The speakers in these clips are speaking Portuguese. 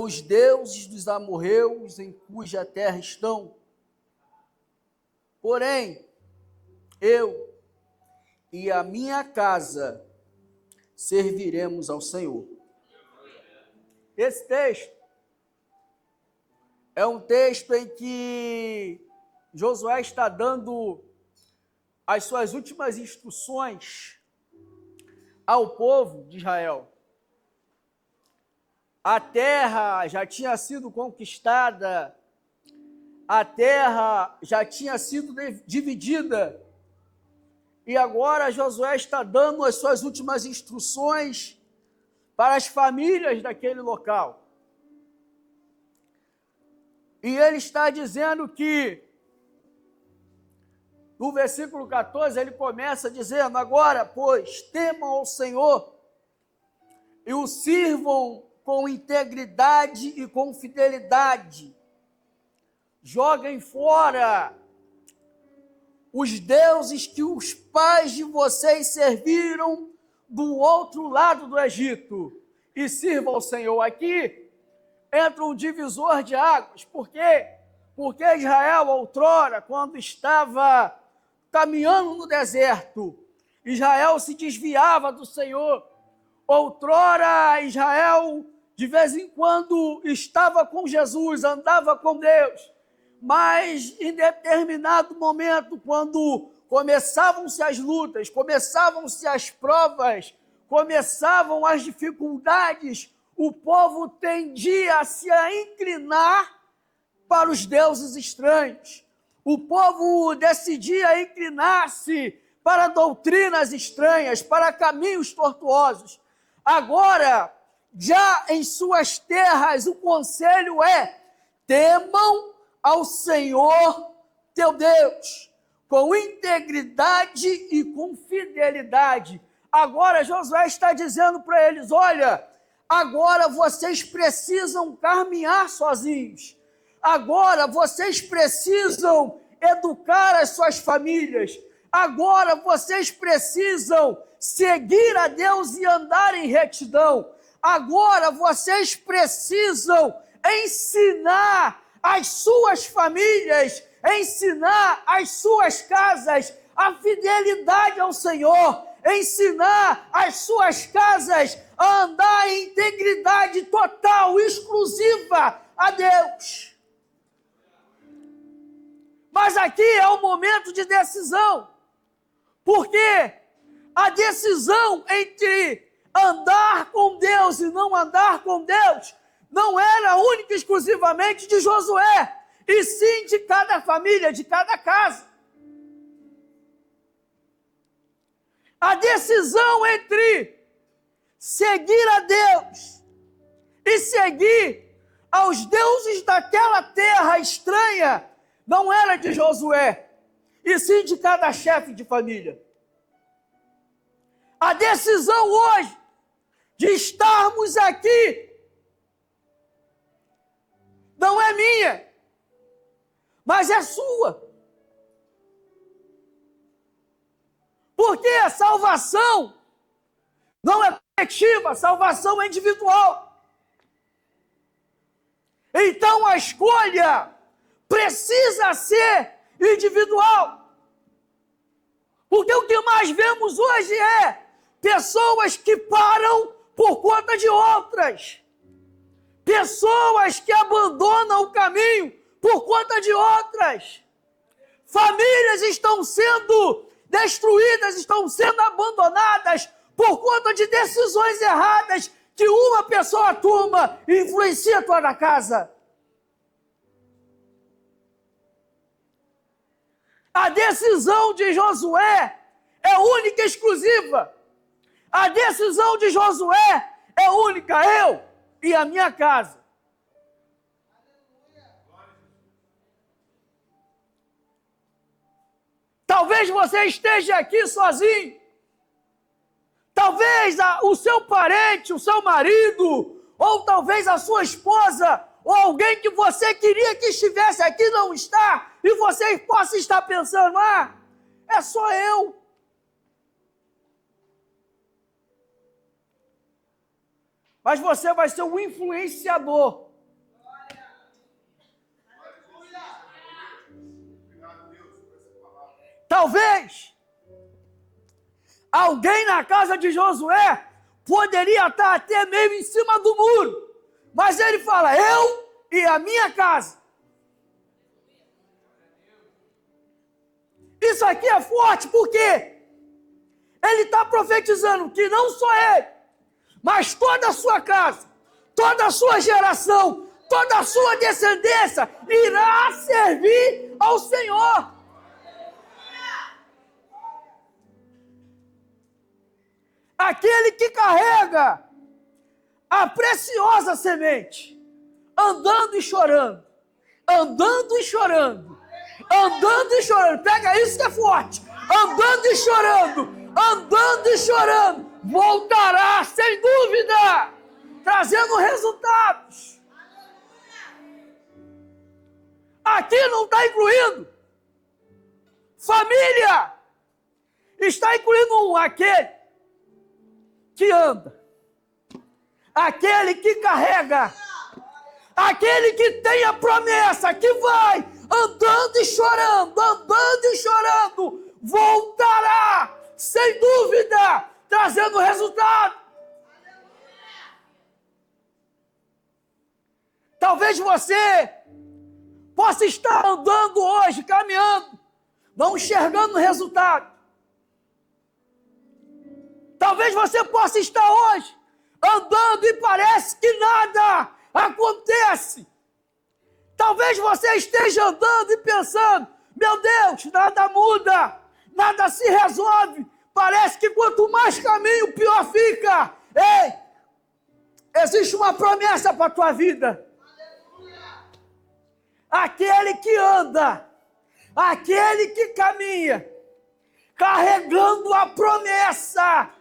os deuses dos amorreus em cuja terra estão. Porém, eu e a minha casa serviremos ao Senhor. Esse texto é um texto em que Josué está dando as suas últimas instruções ao povo de Israel. A terra já tinha sido conquistada, a terra já tinha sido dividida, e agora Josué está dando as suas últimas instruções para as famílias daquele local. E ele está dizendo que, no versículo 14, ele começa dizendo: agora, pois, temam ao Senhor e o sirvam com integridade e com fidelidade. Joguem fora os deuses que os pais de vocês serviram do outro lado do Egito e sirvam ao Senhor. Aqui entra um divisor de águas. Por quê? Porque Israel, outrora, quando estava caminhando no deserto, Israel se desviava do Senhor. Outrora, Israel, de vez em quando, estava com Jesus, andava com Deus, mas em determinado momento, quando começavam-se as lutas, começavam-se as provas, começavam as dificuldades, o povo tendia a se inclinar para os deuses estranhos. O povo decidia inclinar-se para doutrinas estranhas, para caminhos tortuosos. Agora, já em suas terras, o conselho é: temam ao Senhor teu Deus, com integridade e com fidelidade. Agora Josué está dizendo para eles: olha, agora vocês precisam caminhar sozinhos. Agora vocês precisam educar as suas famílias. Agora vocês precisam seguir a Deus e andar em retidão. Agora vocês precisam ensinar as suas famílias, ensinar as suas casas a fidelidade ao Senhor, ensinar as suas casas a andar em integridade total, exclusiva a Deus. Mas aqui é o momento de decisão, porque a decisão entre andar com Deus e não andar com Deus não era única e exclusivamente de Josué, e sim de cada família, de cada casa. A decisão entre seguir a Deus e seguir aos deuses daquela terra estranha não era de Josué, e sim de cada chefe de família. A decisão hoje de estarmos aqui não é minha, mas é sua. Porque a salvação não é coletiva, a salvação é individual. Então a escolha precisa ser individual. Porque o que mais vemos hoje é pessoas que param por conta de outras. Pessoas que abandonam o caminho por conta de outras. Famílias estão sendo destruídas, estão sendo abandonadas por conta de decisões erradas que uma pessoa toma e influencia toda a casa. A decisão de Josué é única e exclusiva. A decisão de Josué é única, eu e a minha casa. Talvez você esteja aqui sozinho. Talvez o seu parente, o seu marido, ou talvez a sua esposa, ou alguém que você queria que estivesse aqui não está, e você possa estar pensando: ah, é só eu. Mas você vai ser um influenciador Talvez alguém na casa de Josué poderia estar até meio em cima do muro, mas ele fala: eu e a minha casa. Isso aqui é forte, porque ele está profetizando que não só ele, mas toda a sua casa, toda a sua geração, toda a sua descendência irá servir ao Senhor. Aquele que carrega a preciosa semente, andando e chorando, andando e chorando, andando e chorando. Pega isso que é forte. Andando e chorando, voltará sem dúvida, trazendo resultados. Aqui não está incluindo família, está incluindo aquele que anda, aquele que carrega, aquele que tem a promessa, que vai andando e chorando, voltará, sem dúvida, trazendo resultado. Talvez você possa estar andando hoje, caminhando, não enxergando o resultado. Talvez você possa estar hoje andando e parece que nada acontece. Talvez você esteja andando e pensando: meu Deus, nada muda, nada se resolve. Parece que quanto mais caminho, pior fica. Ei, existe uma promessa para a tua vida. Aquele que anda, aquele que caminha, carregando a promessa,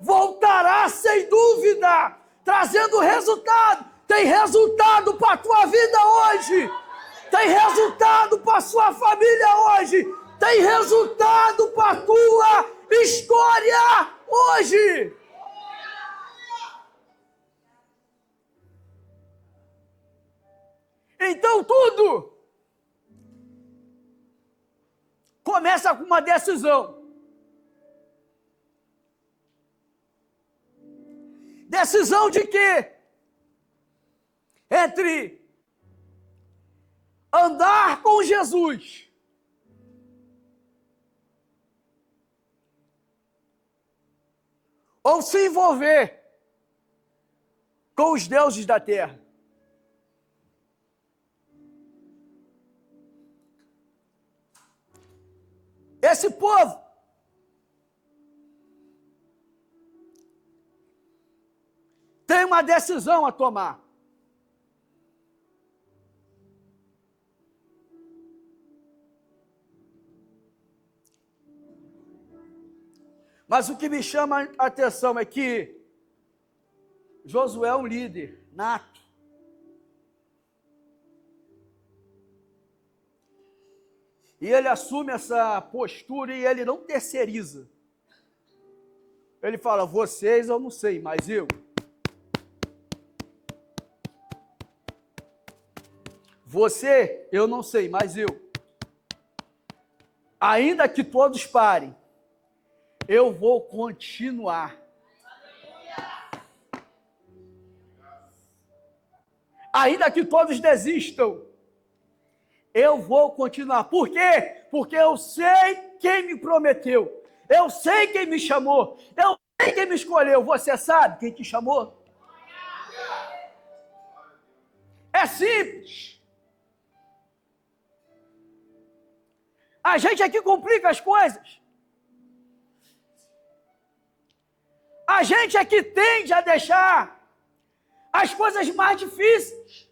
voltará sem dúvida, trazendo resultado. Tem resultado para a tua vida hoje. Tem resultado para a sua família hoje. Tem resultado para a tua história hoje. Então tudo começa com uma decisão. Decisão de quê? Entre andar com Jesus ou se envolver com os deuses da terra. Esse povo tem uma decisão a tomar. Mas o que me chama a atenção é que Josué é um líder nato. E ele assume essa postura e ele não terceiriza. Ele fala: vocês eu não sei, mas eu. Você eu não sei, mas eu. Ainda que todos parem, eu vou continuar. Ainda que todos desistam, eu vou continuar. Por quê? Porque eu sei quem me prometeu. Eu sei quem me chamou. Eu sei quem me escolheu. Você sabe quem te chamou? É simples. A gente aqui complica as coisas. A gente aqui tende a deixar as coisas mais difíceis.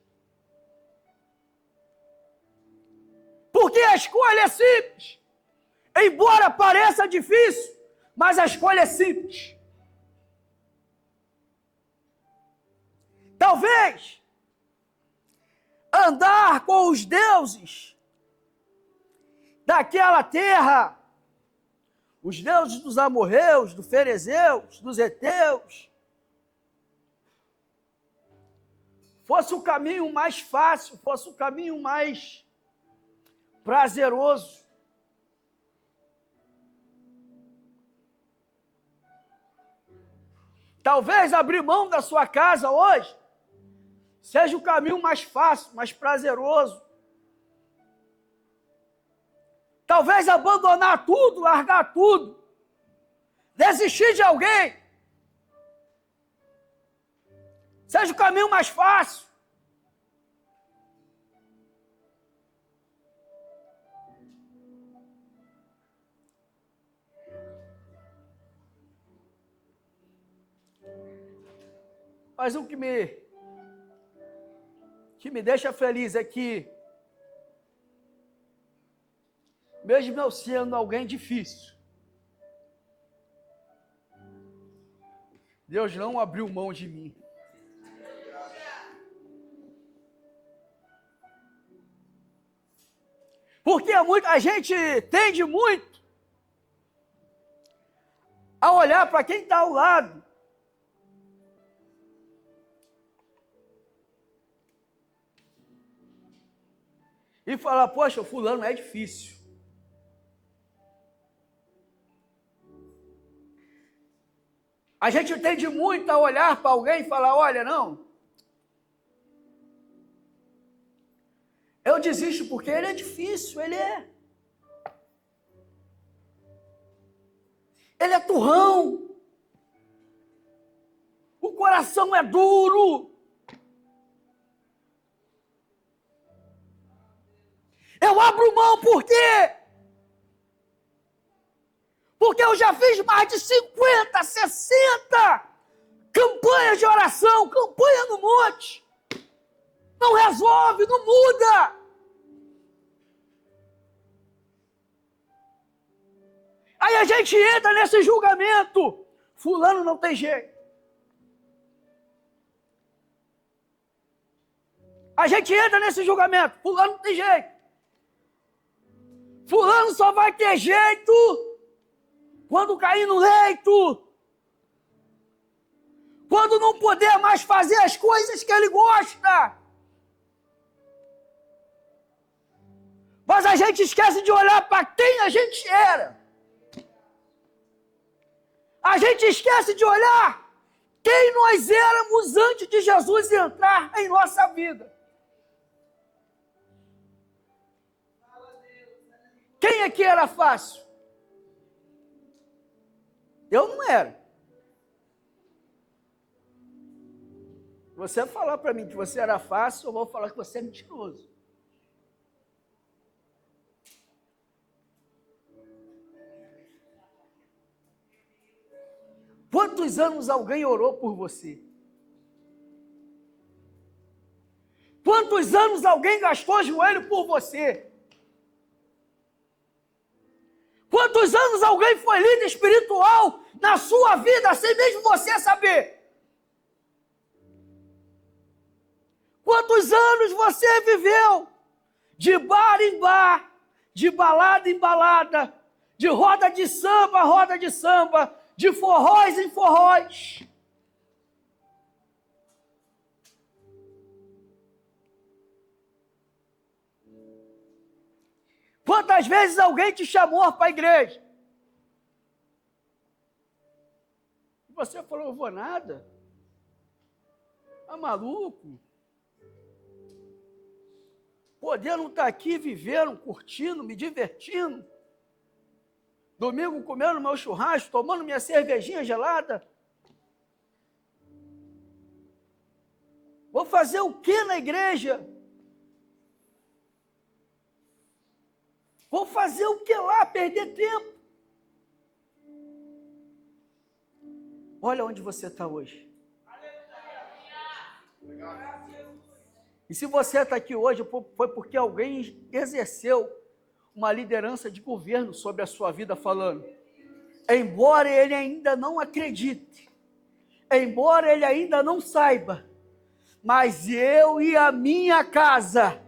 Porque a escolha é simples. Embora pareça difícil, mas a escolha é simples. Talvez andar com os deuses daquela terra, os deuses dos amorreus, dos ferezeus, dos heteus, fosse o caminho mais fácil, fosse o caminho mais prazeroso. Talvez abrir mão da sua casa hoje seja o caminho mais fácil, mais prazeroso. Talvez abandonar tudo, largar tudo, desistir de alguém, seja o caminho mais fácil. Mas o que me deixa feliz é que, mesmo eu sendo alguém difícil, Deus não abriu mão de mim. Porque a gente tende muito a olhar para quem está ao lado e falar, poxa, o fulano é difícil. A gente tende muito a olhar para alguém e falar, olha, não, eu desisto porque ele é difícil, ele é turrão, o coração é duro. Eu abro mão por quê? Porque eu já fiz mais de 50, 60 campanhas de oração, campanha no monte. Não resolve, não muda. Aí a gente entra nesse julgamento. Fulano não tem jeito. A gente entra nesse julgamento. Fulano não tem jeito. Fulano só vai ter jeito quando cair no leito. Quando não puder mais fazer as coisas que ele gosta. Mas a gente esquece de olhar para quem a gente era. A gente esquece de olhar quem nós éramos antes de Jesus entrar em nossa vida. Quem aqui era fácil? Eu não era. Você falar para mim que você era fácil, eu vou falar que você é mentiroso. Quantos anos alguém orou por você? Quantos anos alguém gastou joelho por você? Quantos anos alguém foi líder espiritual na sua vida, sem mesmo você saber? Quantos anos você viveu de bar em bar, de balada em balada, de roda de samba, de forróis em forróis? Quantas vezes alguém te chamou para a igreja? E você falou, eu vou nada. Tá maluco? Podendo estar aqui vivendo, curtindo, me divertindo. Domingo comendo meu churrasco, tomando minha cervejinha gelada. Vou fazer o que na igreja? Vou fazer o que lá? Perder tempo. Olha onde você está hoje. E se você está aqui hoje, foi porque alguém exerceu uma liderança de governo sobre a sua vida, falando, embora ele ainda não acredite, embora ele ainda não saiba, mas eu e a minha casa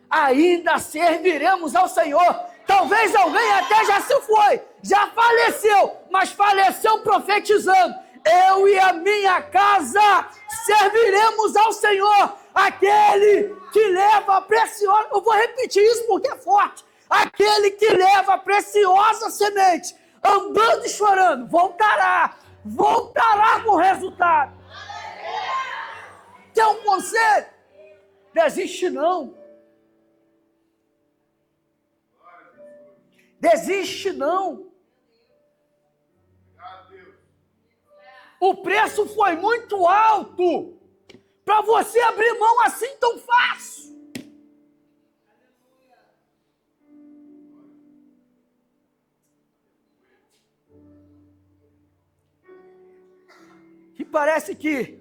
ainda serviremos ao Senhor. Talvez alguém até já se foi, já faleceu, mas faleceu profetizando. Eu e a minha casa serviremos ao Senhor, aquele que leva a preciosa, eu vou repetir isso porque é forte, aquele que leva a preciosa semente, andando e chorando, voltará voltará com resultado. Quer um conselho? Desiste não. Desiste não. O preço foi muito alto para você abrir mão assim tão fácil. Que parece que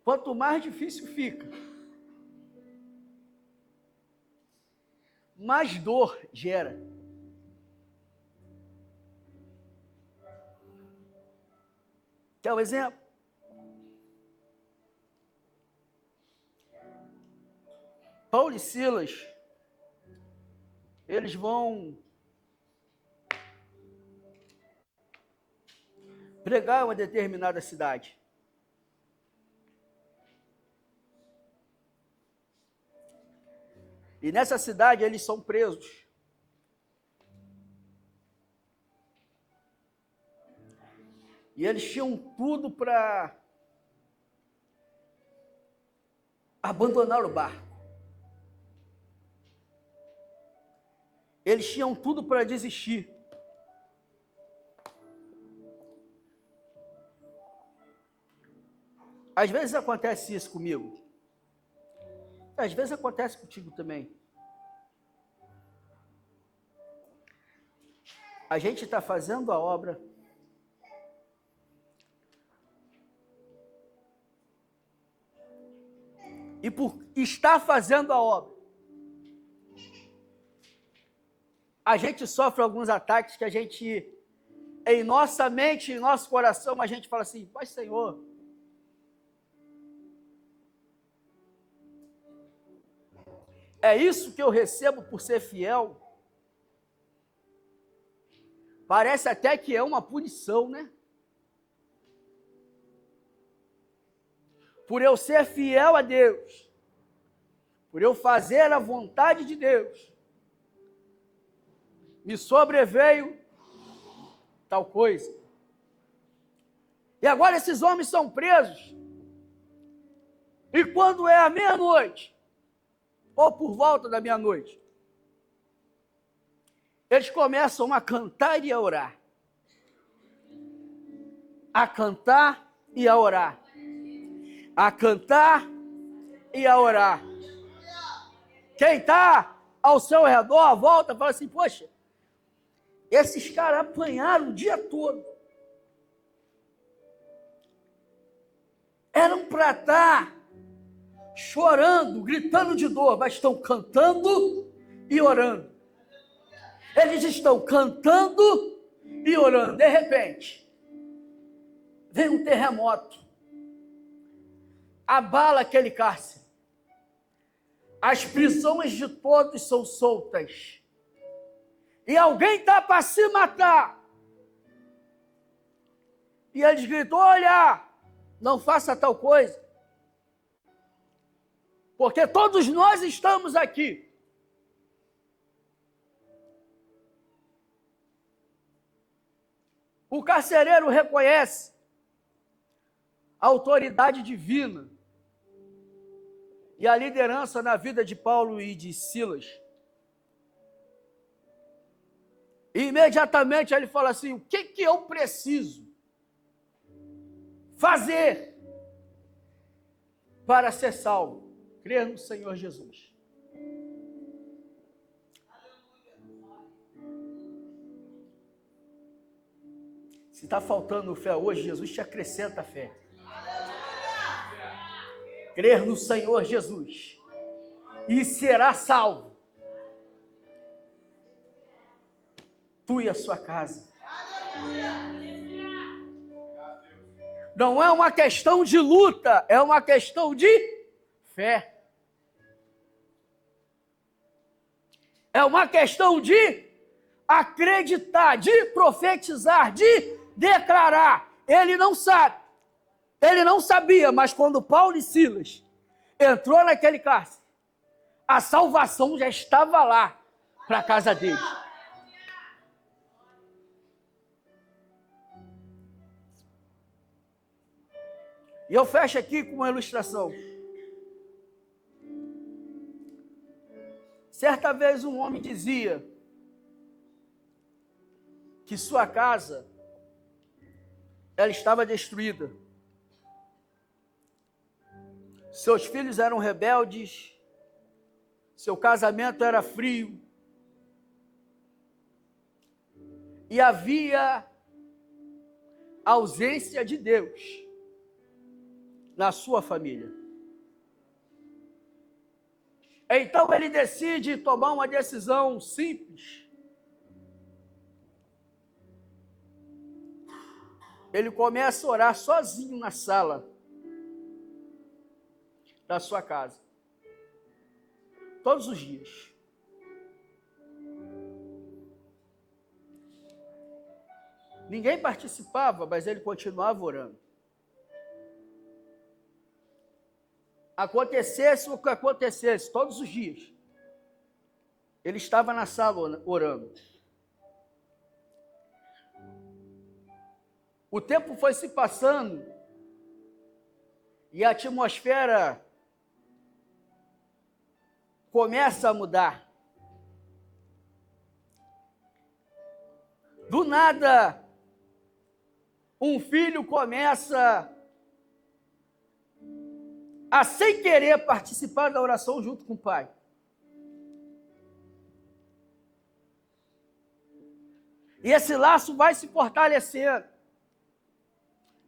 quanto mais difícil fica, mais dor gera. Quer um exemplo? Paulo e Silas, eles vão pregar em uma determinada cidade. E nessa cidade eles são presos. E eles tinham tudo para abandonar o barco. Eles tinham tudo para desistir. Às vezes acontece isso comigo. Às vezes acontece contigo também. A gente está fazendo a obra. E por estar fazendo a obra, a gente sofre alguns ataques que a gente, em nossa mente, em nosso coração, a gente fala assim, mas Senhor, é isso que eu recebo por ser fiel? Parece até que é uma punição, né? Por eu ser fiel a Deus, por eu fazer a vontade de Deus, me sobreveio tal coisa. E agora esses homens são presos. E quando é a meia-noite, ou por volta da meia-noite, eles começam a cantar e a orar. A cantar e a orar. A cantar e a orar. Quem está ao seu redor, volta e fala assim, poxa, esses caras apanharam o dia todo. Eram para estar chorando, gritando de dor, mas estão cantando e orando. Eles estão cantando e orando. De repente, vem um terremoto. Abala aquele cárcere. As prisões de todos são soltas. E alguém está para se matar. E eles gritam, olha, não faça tal coisa. Porque todos nós estamos aqui. O carcereiro reconhece a autoridade divina e a liderança na vida de Paulo e de Silas. E imediatamente ele fala assim, o que eu preciso fazer para ser salvo? Crer no Senhor Jesus. Se está faltando fé hoje, Jesus te acrescenta fé. Crer no Senhor Jesus e será salvo. Tu e a sua casa. Não é uma questão de luta, é uma questão de fé. É uma questão de acreditar, de profetizar, de declarar. Ele não sabe. Ele não sabia, mas quando Paulo e Silas entrou naquele cárcere, a salvação já estava lá para a casa deles. E eu fecho aqui com uma ilustração. Certa vez um homem dizia que sua casa, ela estava destruída. Seus filhos eram rebeldes, seu casamento era frio, e havia ausência de Deus na sua família. Então ele decide tomar uma decisão simples. Ele começa a orar sozinho na sala da sua casa, todos os dias. Ninguém participava, mas ele continuava orando. Acontecesse o que acontecesse, todos os dias, ele estava na sala orando. O tempo foi se passando e a atmosfera começa a mudar. Do nada, um filho começa a, sem querer, participar da oração junto com o pai. E esse laço vai se fortalecendo.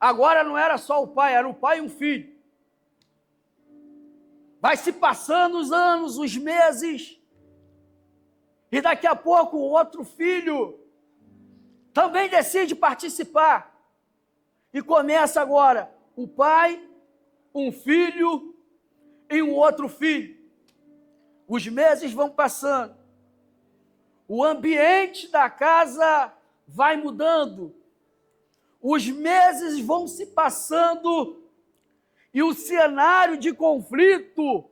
Agora não era só o pai, era o pai e um filho. Vai se passando os anos, os meses, e daqui a pouco o outro filho também decide participar. E começa agora o pai, um filho e um outro filho. Os meses vão passando. O ambiente da casa vai mudando. Os meses vão se passando e o cenário de conflito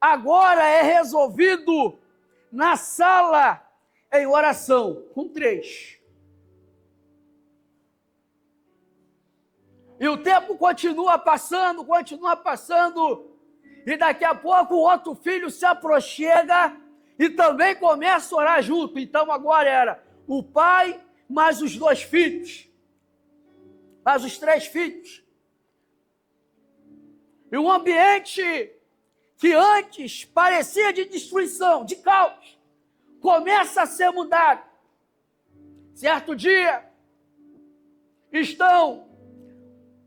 agora é resolvido na sala em oração, com 3. E o tempo continua passando, e daqui a pouco o outro filho se aproxima e também começa a orar junto. Então agora era o pai mais os 2 filhos. Mas os 3 filhos. E um ambiente que antes parecia de destruição, de caos, começa a ser mudado. Certo dia, estão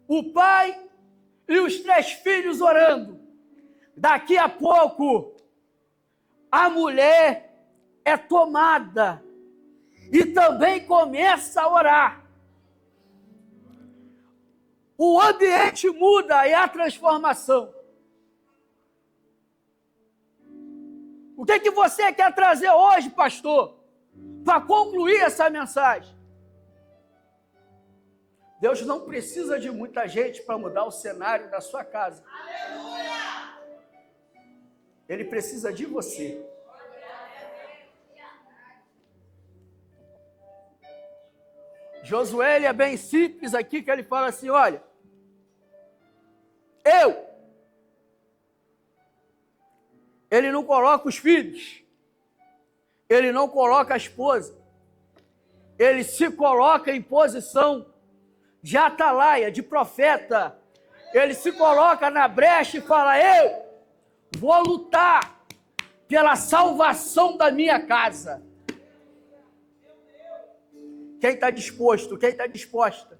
o pai e os 3 filhos orando. Daqui a pouco, a mulher é tomada e também começa a orar. O ambiente muda e há transformação. O que você quer trazer hoje, pastor, para concluir essa mensagem? Deus não precisa de muita gente para mudar o cenário da sua casa. Aleluia! Ele precisa de você. Josué, ele é bem simples aqui, que ele fala assim, olha, ele não coloca os filhos, ele não coloca a esposa, ele se coloca em posição de atalaia, de profeta, ele se coloca na brecha e fala, eu vou lutar pela salvação da minha casa. Quem está disposto, quem está disposta